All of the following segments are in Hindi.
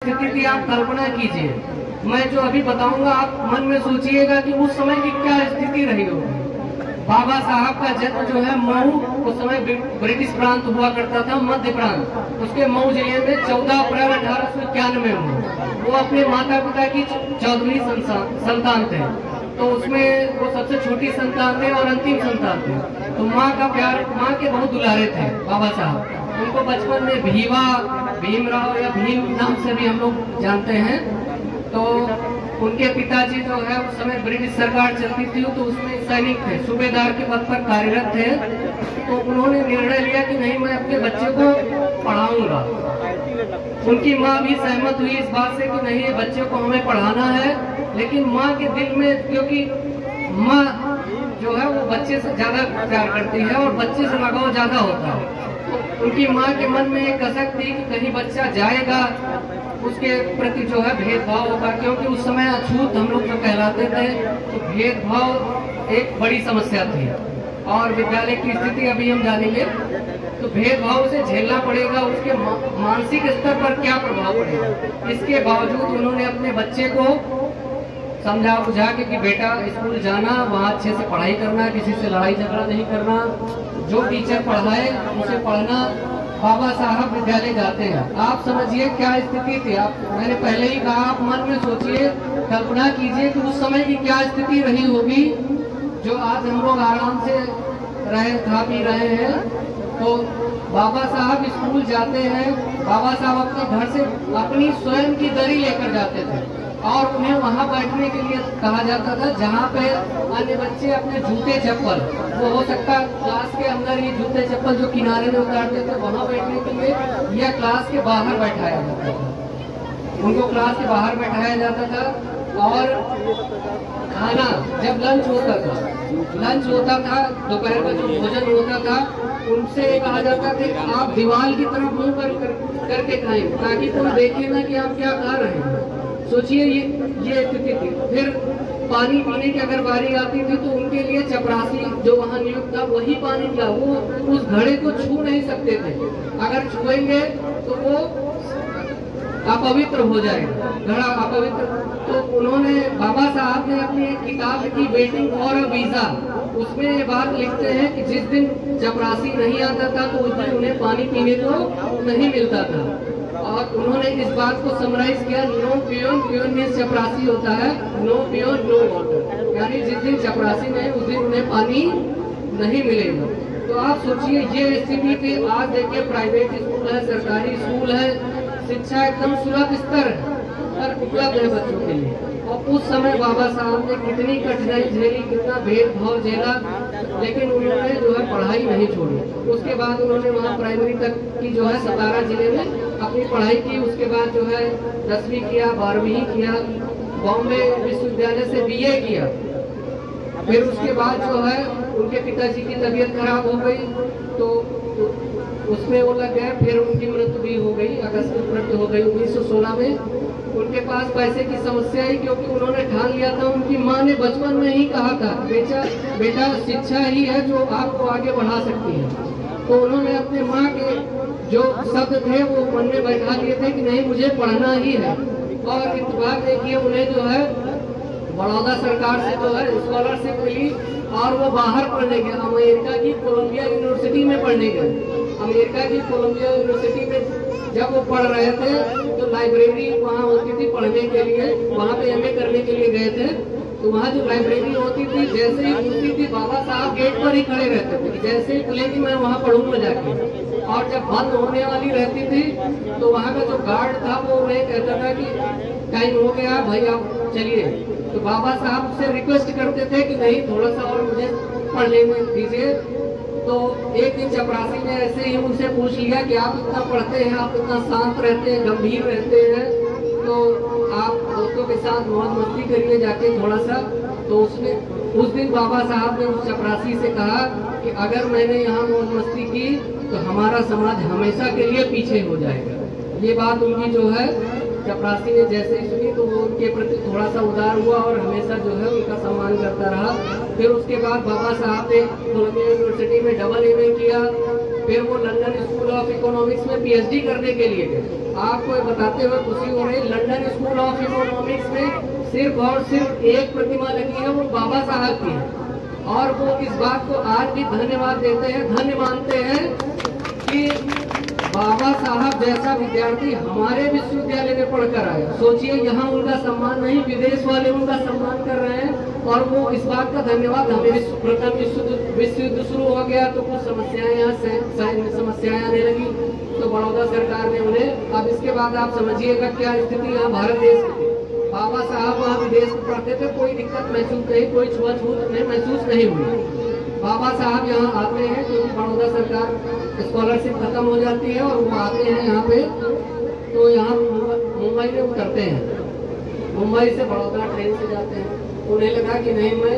स्थिति थी, आप कल्पना कीजिए। मैं जो अभी बताऊंगा आप मन में सोचिएगा कि उस समय की क्या स्थिति रही होगी। बाबा साहब का जन्म जो है मऊ, उस समय ब्रिटिश प्रांत हुआ करता था, मध्य प्रांत, उसके मऊ जिले में 14 अप्रैल 1891 में हुआ। वो अपने माता पिता की 14वीं संतान थे, तो उसमें वो सबसे छोटी संतान थे और अंतिम संतान थे। तो माँ का प्यार, माँ के बहुत दुलारे थे बाबा साहब। उनको बचपन में भीवा, भीमराव या भीम नाम से भी हम लोग जानते हैं। तो उनके पिताजी जो है उस समय ब्रिटिश सरकार चलती थी, तो उसमें सैनिक थे, सूबेदार के पद पर कार्यरत थे। तो उन्होंने निर्णय लिया कि नहीं, मैं अपने बच्चे को पढ़ाऊंगा। उनकी माँ भी सहमत हुई इस बात से कि नहीं, ये बच्चे को हमें पढ़ाना है। लेकिन माँ के दिल में, क्योंकि माँ जो है वो बच्चे से ज्यादा प्यार करती है और बच्चे से लगाव ज्यादा होता है, तो उनकी माँ के मन में एक कसक थी कि कहीं बच्चा जाएगा, उसके प्रति जो है भेदभाव होगा। क्योंकि उस समय अछूत हम लोग जो कहलाते थे, तो भेदभाव एक बड़ी समस्या थी। और विद्यालय की स्थिति अभी हम जानेंगे, तो भेदभाव से झेलना पड़ेगा, उसके मानसिक स्तर पर क्या प्रभाव पड़ेगा। इसके बावजूद उन्होंने अपने बच्चे को समझा बुझा के कि बेटा स्कूल जाना, वहाँ अच्छे से पढ़ाई करना, किसी से लड़ाई झगड़ा नहीं करना, जो टीचर पढ़ाए उसे पढ़ना। बाबा साहब विद्यालय जाते हैं, आप समझिए क्या स्थिति थी। आप, मैंने पहले ही कहा, आप मन में सोचिए, कल्पना कीजिए कि उस समय की क्या स्थिति रही होगी, जो आज हम लोग आराम से खा पी रहे हैं। तो बाबा साहब स्कूल जाते हैं, बाबा साहब अपने घर से अपनी स्वयं की दरी लेकर जाते थे और उन्हें वहां बैठने के लिए कहा जाता था जहां पे अन्य बच्चे अपने जूते चप्पल, वो हो सकता क्लास के अंदर ही जूते चप्पल जो किनारे में उतारते थे वहां बैठने के लिए, या क्लास के बाहर बैठाया जाता था। उनको क्लास के बाहर बैठाया जाता था। और खाना जब लंच होता था, दोपहर का जो भोजन होता था, उनसे कहा जाता था कि आप दीवार की तरफ मुंह करके खाएं, ताकि कोई देखे ना कि आप क्या खा रहे हैं। सोचिए ये स्थिति थी। फिर पानी पीने की अगर बारी आती थी तो उनके लिए चपरासी जो वहाँ नियुक्त था वही पानी पिला, वो उस घड़े को छू नहीं सकते थे। अगर छुएंगे तो वो अपवित्र हो जाएगा, घड़ा अपवित्र। तो उन्होंने, बाबा साहब ने अपनी एक किताब लिखी, वेटिंग फॉर अ वीजा, उसमें ये बात लिखते हैं कि जिस दिन चपरासी नहीं आता था तो उस दिन उन्हें पानी पीने को नहीं मिलता था। और उन्होंने इस बात को समराइज किया, नो पियोन, पियोन मीन्स चपरासी होता है, नो पियोन नो वाटर, यानी जिस दिन चपरासी नहीं उस दिन उन्हें पानी नहीं मिलेगा। तो आप सोचिए ये स्थिति थी। आज देखिए प्राइवेट स्कूल है, सरकारी स्कूल है, शिक्षा एकदम सुलभ स्तर पर उपलब्ध है बच्चों के लिए। और उस समय बाबा साहब ने कितनी कठिनाई झेली, कितना भेदभाव झेला, लेकिन उन्होंने जो है पढ़ाई नहीं छोड़ी। उसके बाद उन्होंने वहाँ प्राइमरी तक की जो है सतारा जिले में अपनी पढ़ाई की। उसके बाद जो है 10वीं किया, 12वीं किया, बॉम्बे विश्वविद्यालय से BA किया। फिर उसके बाद जो है उनके पिताजी की तबीयत खराब हो गई, तो उसमें वो लग गए। फिर उनकी मृत्यु भी हो गई, आकस्मिक मृत्यु हो गई 1916 में। उनके पास पैसे की समस्या है, क्योंकि उन्होंने ठान लिया था, उनकी माँ ने बचपन में ही कहा था, बेटा शिक्षा ही है जो आपको आगे बढ़ा सकती है। तो उन्होंने अपने माँ के जो शब्द थे वो मन में बैठा लिए थे कि नहीं, मुझे पढ़ना ही है। और इत्तेफाक देखिए उन्हें जो है बड़ौदा सरकार से जो है स्कॉलरशिप मिली और वो बाहर पढ़ने गए, अमेरिका की कोलंबिया यूनिवर्सिटी में पढ़ने गए। अमेरिका की कोलंबिया यूनिवर्सिटी में जब वो पढ़ रहे थे तो लाइब्रेरी वहाँ होती थी पढ़ने के लिए, वहाँ पे MA करने के लिए गए थे। तो वहाँ जो लाइब्रेरी होती थी, जैसे ही खुलती थी बाबा साहब गेट पर ही खड़े रहते थे, जैसे ही खुलेगी मैं वहाँ पढ़ूंगा जाके। और जब बंद होने वाली रहती थी तो वहाँ का जो गार्ड था वो उन्हें कहता था कि टाइम हो गया भाई आप चलिए। तो बाबा साहब से रिक्वेस्ट करते थे कि नहीं, थोड़ा सा और मुझे पढ़ लेने दीजिए। तो एक दिन चपरासी ने ऐसे ही उनसे पूछ लिया कि आप इतना पढ़ते हैं, आप इतना शांत रहते हैं, गंभीर रहते हैं, तो आप दोस्तों के साथ मौज मस्ती करिए जाके थोड़ा सा। तो उसने उस दिन बाबा साहब ने उस चपरासी से कहा कि अगर मैंने यहाँ मौज मस्ती की तो हमारा समाज हमेशा के लिए पीछे हो जाएगा। ये बात उनकी जो है चपरासी ने जैसे ही सुनी तो वो उनके प्रति थोड़ा सा उदार हुआ और हमेशा जो है उनका सम्मान करता रहा। फिर उसके बाद बाबा साहब ने कोलंबिया यूनिवर्सिटी में डबल MA किया फिर वो लंदन स्कूल ऑफ इकोनॉमिक्स में पीएचडी करने के लिए गए। आपको बताते हुए खुशी हो रही, लंदन स्कूल ऑफ इकोनॉमिक्स में सिर्फ और सिर्फ एक प्रतिमा लगी है, वो बाबा साहब की है। और वो इस बात को आज भी धन्यवाद देते हैं, धन्य मानते हैं कि बाबा साहब जैसा विद्यार्थी हमारे विश्वविद्यालय में पढ़कर आया। सोचिए, यहाँ उनका सम्मान नहीं, विदेश वाले उनका सम्मान कर रहे हैं। और वो इस बात का धन्यवाद, हमें प्रथम विश्व युद्ध शुरू हो गया तो कुछ समस्याएं यहाँ समस्याएं आने लगी, तो बड़ौदा सरकार ने उन्हें, अब इसके बाद आप समझिएगा क्या स्थिति यहाँ भारत देश की। बाबा साहब वहाँ विदेश में पढ़ते थे, कोई दिक्कत महसूस नहीं, कोई छुआछूत महसूस नहीं हुई। बाबा साहब यहाँ आते हैं क्योंकि बड़ौदा सरकार स्कॉलरशिप खत्म हो जाती है और वो आते हैं यहाँ पे, तो यहाँ मुंबई में उतरते हैं। मुंबई से बड़ौदा ट्रेन से जाते हैं। उन्हें लगा कि नहीं, मैं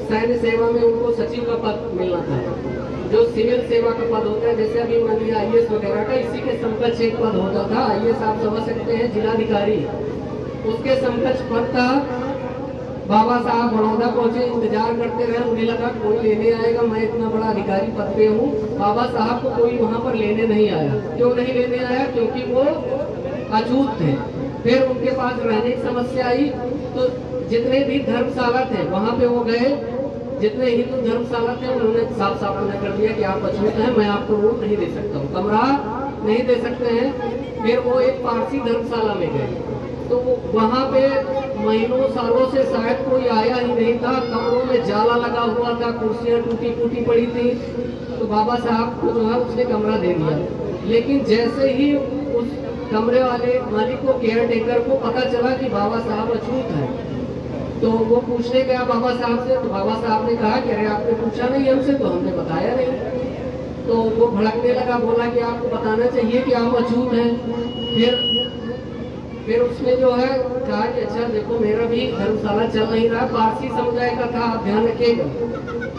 सैन्य सेवा में उनको सचिव का पद मिलना था, जो सिविल सेवा का पद होता है, जैसे अभी मान लिया IAS वगैरह का, इसी के समकक्ष एक पद होता था। IAS आप समझ सकते हैं, जिलाधिकारी, उसके समकक्ष पद था। बाबा साहब बड़ौदा पहुंचे, इंतजार करते रहे, उन्हें लगा कोई लेने आएगा, मैं इतना बड़ा अधिकारी पद पे हूँ। बाबा साहब को कोई वहाँ पर लेने नहीं आया। क्यों नहीं लेने आया? क्योंकि वो अछूत थे। फिर उनके पास रहने की समस्या आई, तो जितने भी धर्मशाला थे वहाँ पे वो गए, जितने हिंदू धर्मशाला थे उन्होंने साफ साफ मना कर दिया कि आप अछूत हैं, मैं आपको रूम नहीं दे सकता हूँ, कमरा नहीं दे सकते हैं। फिर वो एक पारसी धर्मशाला में गए, तो वहाँ पे महीनों सालों से शायद कोई आया ही नहीं था, कमरों में जाला लगा हुआ था, कुर्सियाँ टूटी फूटी पड़ी थी। तो बाबा साहब को जो है उसने कमरा दे दिया। लेकिन जैसे ही उस कमरे वाले मालिक को, केयर टेकर को पता चला कि बाबा साहब अछूत हैं, तो वो पूछने गया बाबा साहब से, तो बाबा साहब ने कहा कि अरे आपने पूछा नहीं हमसे, तो हमने बताया नहीं। तो वो भड़कने लगा, बोला कि आपको बताना चाहिए कि आप अछूत हैं। फिर उसने जो है कहा कि अच्छा देखो, मेरा भी धर्मशाला चल नहीं रहा, पारसी समुदाय का था, आप ध्यान रखिएगा।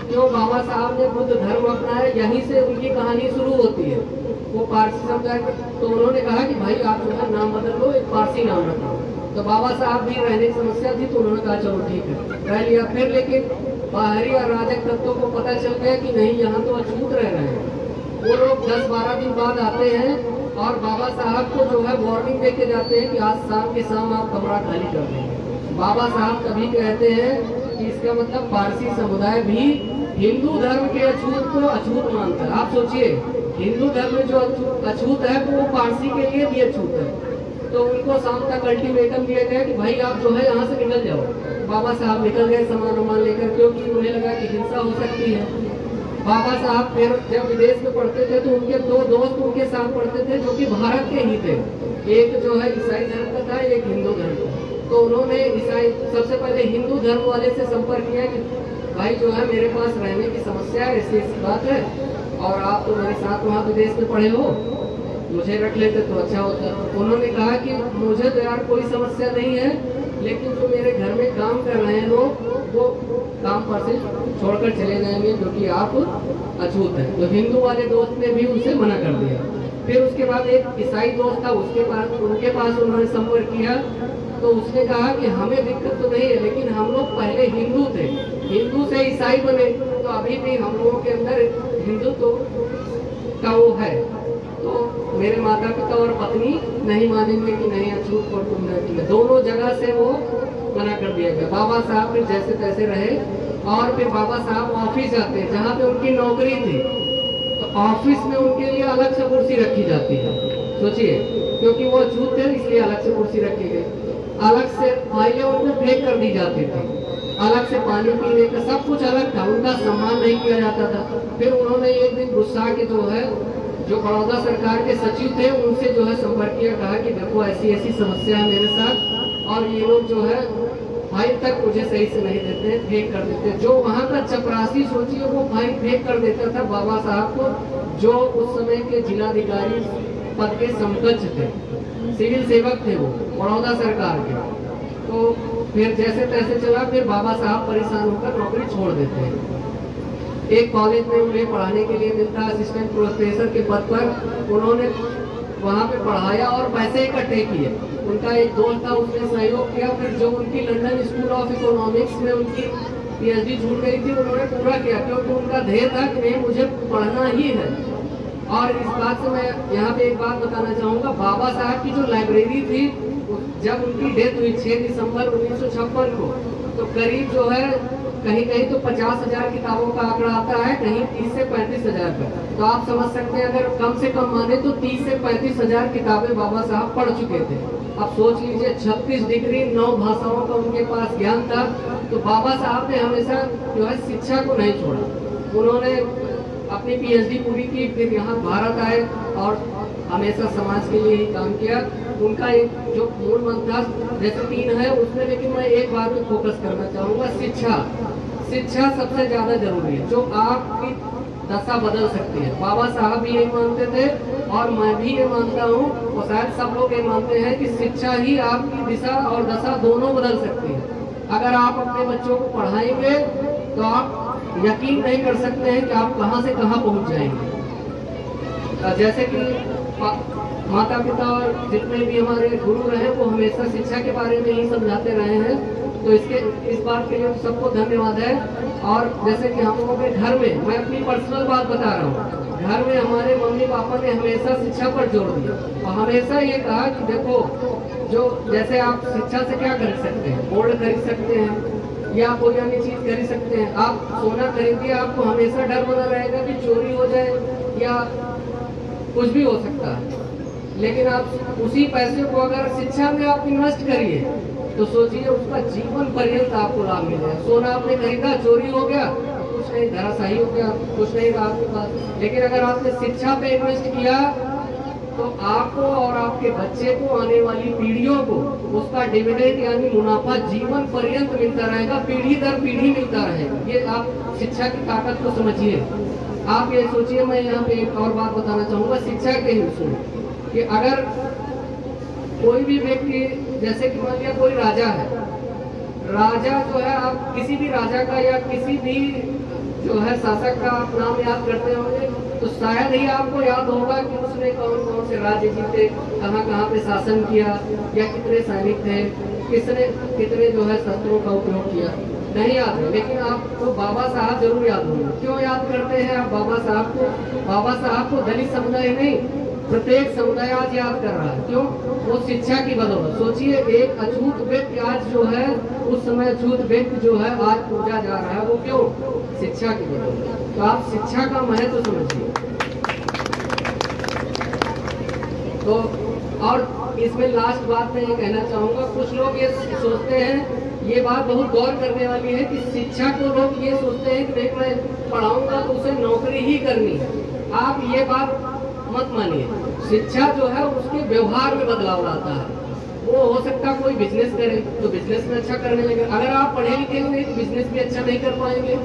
क्यों बाबा साहब ने बुद्ध धर्म अपनाया, यहीं से उनकी कहानी शुरू होती है, वो पारसी समुदाय का। तो उन्होंने कहा कि भाई आप जो है नाम बदल लो, एक पारसी नाम रखो। तो बाबा साहब भी रहने की समस्या थी, तो उन्होंने कहा चलो ठीक है, रह लिया। फिर लेकिन बाहरी अराजक तत्वों को पता चल गया कि नहीं, यहाँ तो अछूत रह रहे हैं। वो लोग 10-12 दिन बाद आते हैं और बाबा साहब को जो है वार्निंग दे के जाते हैं कि आज शाम के शाम आप कमरा खाली कर दें। बाबा साहब तभी कहते हैं कि इसका मतलब पारसी समुदाय भी हिंदू धर्म के अछूत को अछूत मानता है। आप सोचिए, हिंदू धर्म में जो अछूत है तो वो पारसी के लिए भी अछूत है। तो उनको शाम तक अल्टीमेटम दिया गया कि भाई आप जो है यहाँ से निकल जाओ। बाबा साहब निकल गए सामान वामान लेकर, क्योंकि उन्हें लगा कि हिंसा हो सकती है। बाबा साहब फिर जब विदेश में पढ़ते थे तो उनके 2 दोस्त उनके साथ पढ़ते थे जो कि भारत के ही थे। एक जो है ईसाई धर्म का था, एक हिंदू धर्म का। तो उन्होंने ईसाई सबसे पहले हिंदू धर्म वाले से संपर्क किया कि भाई जो है मेरे पास रहने की समस्या है, ऐसी बात है, और आप तो मेरे साथ वहाँ विदेश में पढ़े हो, मुझे रख लेते तो अच्छा होता। उन्होंने कहा कि मुझे तो यार कोई समस्या नहीं है, लेकिन जो मेरे घर में काम कर रहे हैं लोग, वो काम पर से छोड़कर चले जाएंगे क्योंकि आप अछूत हैं। तो हिंदू वाले दोस्त ने भी उनसे मना कर दिया। फिर उसके बाद एक ईसाई दोस्त था, उनके पास उन्होंने संपर्क किया, तो उसने कहा कि हमें दिक्कत तो नहीं है, लेकिन हम लोग पहले हिंदू थे, हिंदू से ईसाई बने, तो अभी भी हम लोगों के अंदर हिंदुत्व का वो है। तो मेरे माता पिता और पत्नी नहीं मानेंगे कि नहीं अछूत और तुम नहीं। दोनों जगह से वो मना कर दिया गया। बाबा साहब फिर जैसे तैसे रहे, और फिर बाबा साहब ऑफिस जाते हैं जहाँ पे उनकी नौकरी थी, तो ऑफिस में उनके लिए अलग से कुर्सी रखी जाती है। सोचिए, क्योंकि वो अछूत थे इसलिए अलग से कुर्सी रखी गई। अलग से फाइलें उनको फेंक कर दी जाती थी, अलग से पानी पीने का सब कुछ अलग था, उनका सम्मान नहीं किया जाता था। फिर उन्होंने एक दिन गुस्सा के जो बड़ौदा सरकार के सचिव थे उनसे जो है संपर्क किया, कहा कि देखो ऐसी ऐसी समस्या है मेरे साथ, और ये लोग जो है फाइल तक मुझे सही से नहीं देते, फेंक कर देते। जो वहाँ का चपरासी सोचिए वो फाइल फेंक कर देता था बाबा साहब को, जो उस समय के जिलाधिकारी पद के समकक्ष थे, सिविल सेवक थे वो बड़ौदा सरकार के। तो फिर जैसे तैसे चला, फिर बाबा साहब परेशान होकर नौकरी छोड़ देते हैं। एक कॉलेज में उन्हें पढ़ाने के लिए मिलता है असिस्टेंट प्रोफेसर के पद पर। उन्होंने वहाँ पे पढ़ाया और पैसे इकट्ठे किए। उनका एक दोस्त था, उसने सहयोग किया। फिर जो उनकी लंदन स्कूल ऑफ इकोनॉमिक्स में उनकी पीएचडी छूट गई थी, उन्होंने पूरा किया क्योंकि उनका ध्येय था कि नहीं मुझे पढ़ना ही है। और इस बात से मैं यहाँ पे एक बात बताना चाहूँगा, बाबा साहब की जो लाइब्रेरी थी जब उनकी डेथ हुई 6 दिसंबर 1956 को, तो करीब जो है कहीं कहीं तो 50,000 किताबों का आंकड़ा आता है, कहीं 30 से 35,000 का। तो आप समझ सकते हैं अगर कम से कम माने तो 30 से 35,000 किताबें बाबा साहब पढ़ चुके थे। अब सोच लीजिए 36 डिग्री 9 भाषाओं का उनके पास ज्ञान था। तो बाबा साहब ने हमेशा जो है शिक्षा को नहीं छोड़ा। उन्होंने अपनी पीएचडी पूरी की, फिर यहाँ भारत आए और हमेशा समाज के लिए ही काम किया। उनका एक जो मूल मंत्र था, जैसे 3 है उसमें, लेकिन मैं एक बात पे फोकस करना चाहूँगा, शिक्षा। शिक्षा सबसे ज्यादा जरूरी है, जो आपकी दशा बदल सकती है। बाबा साहब भी यही मानते थे और मैं भी ये मानता हूँ, और शायद सब लोग ये मानते हैं कि शिक्षा ही आपकी दिशा और दशा दोनों बदल सकती है। अगर आप अपने बच्चों को पढ़ाएंगे तो आप यकीन नहीं कर सकते हैं कि आप कहां से कहां पहुंच जाएंगे। जैसे कि माता पिता और जितने भी हमारे गुरु रहे वो हमेशा शिक्षा के बारे में ही समझाते रहे हैं, तो इस बात के लिए सबको धन्यवाद है। और जैसे कि हम लोगों के घर में, मैं अपनी पर्सनल बात बता रहा हूँ, घर में हमारे मम्मी पापा ने हमेशा शिक्षा पर जोर दिया और हमेशा ये कहा कि देखो, जो जैसे आप शिक्षा से क्या खरीद सकते हैं, गोल्ड खरीद सकते हैं या कोई अन्य चीज खरीद सकते हैं। आप सोना खरीदिए, आपको हमेशा डर बना रहेगा कि चोरी हो जाए या कुछ भी हो सकता है। लेकिन आप उसी पैसे को अगर शिक्षा में आप इन्वेस्ट करिए तो सोचिए उसका जीवन पर्यंत आपको लाभ मिलेगा। सोना आपने खरीदा, चोरी हो गया, कुछ नहीं, धराशायी हो गया, कुछ नहीं रहा आपके पास। लेकिन अगर आपने शिक्षा पे इन्वेस्ट किया तो आपको और आपके बच्चे को, आने वाली पीढ़ियों को उसका डिविडेंड यानी मुनाफा जीवन पर्यंत मिलता रहेगा, पीढ़ी दर पीढ़ी मिलता रहेगा। ये आप शिक्षा की ताकत को समझिए। आप ये सोचिए, मैं यहाँ पे एक और बात बताना चाहूँगा शिक्षा के ही उसमें, कि अगर कोई भी व्यक्ति, जैसे कि मान लिया कोई राजा है, राजा जो है, आप किसी भी राजा का या किसी भी जो है शासक का आप नाम याद करते होंगे तो शायद ही आपको याद होगा कि उसने कौन कौन से राज्य जीते, कहाँ कहाँ पे शासन किया, या कितने सैनिक थे, कितने जो है शस्त्रों का उपयोग किया, नहीं याद है। लेकिन आपको बाबा साहब जरूर याद होंगे। क्यों याद करते हैं आप बाबा साहब को? बाबा साहब को दलित समुदाय नहीं, प्रत्येक समुदाय आज याद कर रहा है। क्यों? वो शिक्षा की बदौलत। सोचिए, एक अछूत व्यक्ति आज जो है, उस समय अछूत व्यक्ति जो है आज पूजा जा रहा है, वो क्यों? शिक्षा की बदौलत। तो आप शिक्षा का महत्व समझिए। तो और इसमें लास्ट बात मैं ये कहना चाहूँगा, कुछ लोग ये सोचते हैं, ये बात बहुत गौर करने वाली है, कि शिक्षा को लोग ये सोचते हैं कि नहीं मैं पढ़ाऊंगा तो उसे नौकरी ही करनी है। आप ये बात मत मानिए। शिक्षा जो है उसके व्यवहार में बदलाव लाता है। वो हो सकता है कोई बिजनेस करे तो बिजनेस में अच्छा करने लगे। अगर आप पढ़े लिखे नहीं तो बिजनेस भी अच्छा नहीं कर पाएंगे।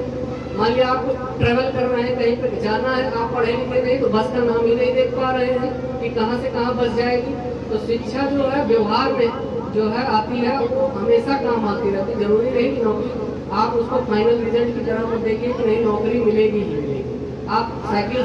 मान लिया आपको ट्रेवल करना है, कहीं पर जाना है, आप पढ़े लिखे नहीं तो बस का नाम ही नहीं देख पा रहे हैं कि कहाँ से कहाँ बस जाएगी। तो शिक्षा जो है व्यवहार में जो है आती है, वो हमेशा काम आती रहती है। जरूरी नहीं कि नौकरी आप उसको फाइनल रिजल्ट की तरह मत देखिए कि नहीं नौकरी मिलेगी ही मिलेगी। आप साइकिल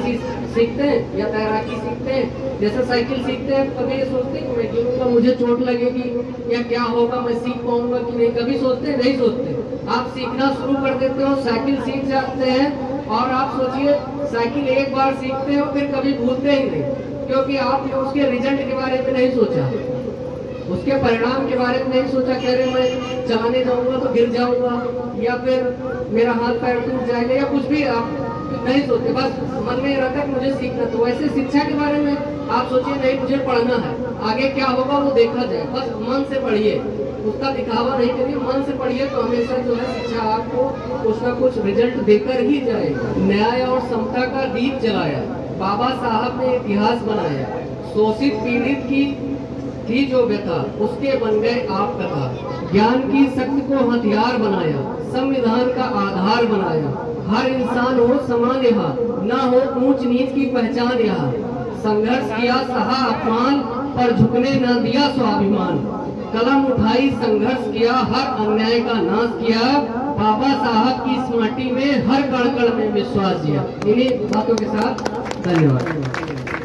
सीखते हैं या तैराकी सीखते हैं, जैसे साइकिल सीखते हैं कभी ये सोचते हैं कि मैं गिरूंगा मुझे चोट लगेगी या क्या होगा, मैं सीख पाऊंगा कि नहीं, कभी सोचते हैं? नहीं सोचते। आप सीखना शुरू कर देते हो, साइकिल सीख जाते हैं और आप सोचिए साइकिल एक बार सीखते हो फिर कभी भूलते ही नहीं, क्योंकि आपने उसके रिजल्ट के बारे में नहीं सोचा, उसके परिणाम के बारे में नहीं सोचा। कह रहे मैं चलाने जाऊंगा तो गिर जाऊंगा या फिर मेरा हाथ पैर टूट जाएगा या कुछ भी आप नहीं सोचते, बस मन में रहता है मुझे सीखना। तो वैसे शिक्षा के बारे में आप सोचिए नहीं मुझे पढ़ना है, आगे क्या होगा वो देखा जाए, बस मन से पढ़िए, उसका दिखावा नहीं करिए, मन से पढ़िए तो हमेशा जो है शिक्षा आपको कुछ ना कुछ रिजल्ट देकर ही जाएगा। न्याय और समता का दीप जलाया, बाबा साहब ने इतिहास बनाया, शोषित पीड़ित की थी जो व्यथा, उसके बन गए आप कथा, ज्ञान की शक्ति को हथियार बनाया, संविधान का आधार बनाया, हर इंसान हो समान यहाँ, न हो ऊंच नीच की पहचान यहाँ, संघर्ष किया सहा अपमान पर झुकने न दिया स्वाभिमान, कलम उठाई संघर्ष किया हर अन्याय का नाश किया, बाबा साहब की इस माटी में हर कण कण में विश्वास दिया। इन्हीं बातों के साथ धन्यवाद।